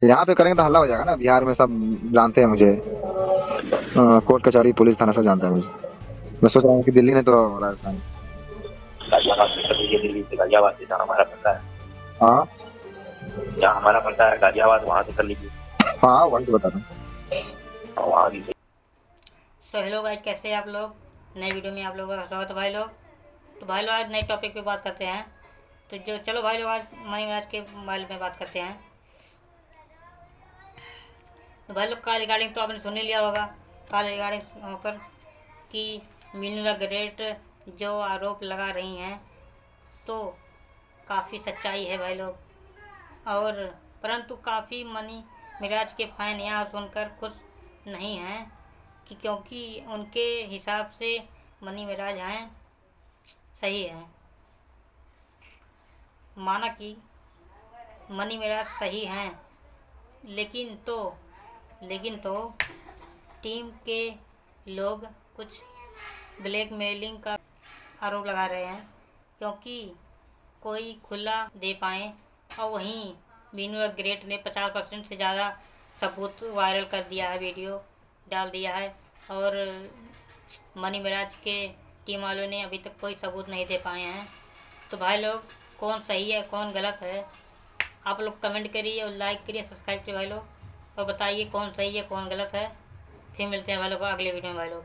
यहाँ पे करेंगे तो हल्ला हो जाएगा ना, बिहार में सब जानते हैं मुझे। कोर्ट कचहरी पुलिस थाना सब जानता है मुझे। मैं सोच रहा हूँ कि दिल्ली में तो राजस्थान। गाजियाबाद से कर लीजिए, दिल्ली से गाजियाबाद से जहाँ हमारा पड़ता है। हाँ जहाँ हमारा पड़ता है गाजियाबाद, वहाँ से कर लीजिए। हाँ, वही तो बता रहा हूँ। और वहाँ भी सो हेलो गाइस, कैसे हैं आप लोग। नए वीडियो में आप लोगों का स्वागत है भाई लोग। तो भाई लोग आज नए टॉपिक पे बात करते हैं। तो जो चलो भाई लोग आज मनी मैच के बारे में बात करते हैं। तो भाई लोग का रिगार्डिंग तो आपने सुन ही लिया होगा। का रिगार्डिंग होकर कि मीनू ग्रेट जो आरोप लगा रही हैं, तो काफ़ी सच्चाई है भाई लोग। और परंतु काफ़ी मनी मिराज के फैन यहाँ सुनकर खुश नहीं हैं कि क्योंकि उनके हिसाब से मनी मिराज हैं सही है। माना कि मनी मिराज सही हैं, लेकिन तो टीम के लोग कुछ ब्लैकमेलिंग का आरोप लगा रहे हैं, क्योंकि कोई खुला दे पाए। और वहीं मीनू ग्रेट ने 50% से ज़्यादा सबूत वायरल कर दिया है, वीडियो डाल दिया है। और मनी मिराज के टीम वालों ने अभी तक कोई सबूत नहीं दे पाए हैं। तो भाई लोग कौन सही है कौन गलत है, आप लोग कमेंट करिए और लाइक करिए, सब्सक्राइब करिए भाई लोग, और बताइए कौन सही है कौन गलत है। फिर मिलते हैं भाई लोग अगले वीडियो में भाई लोग।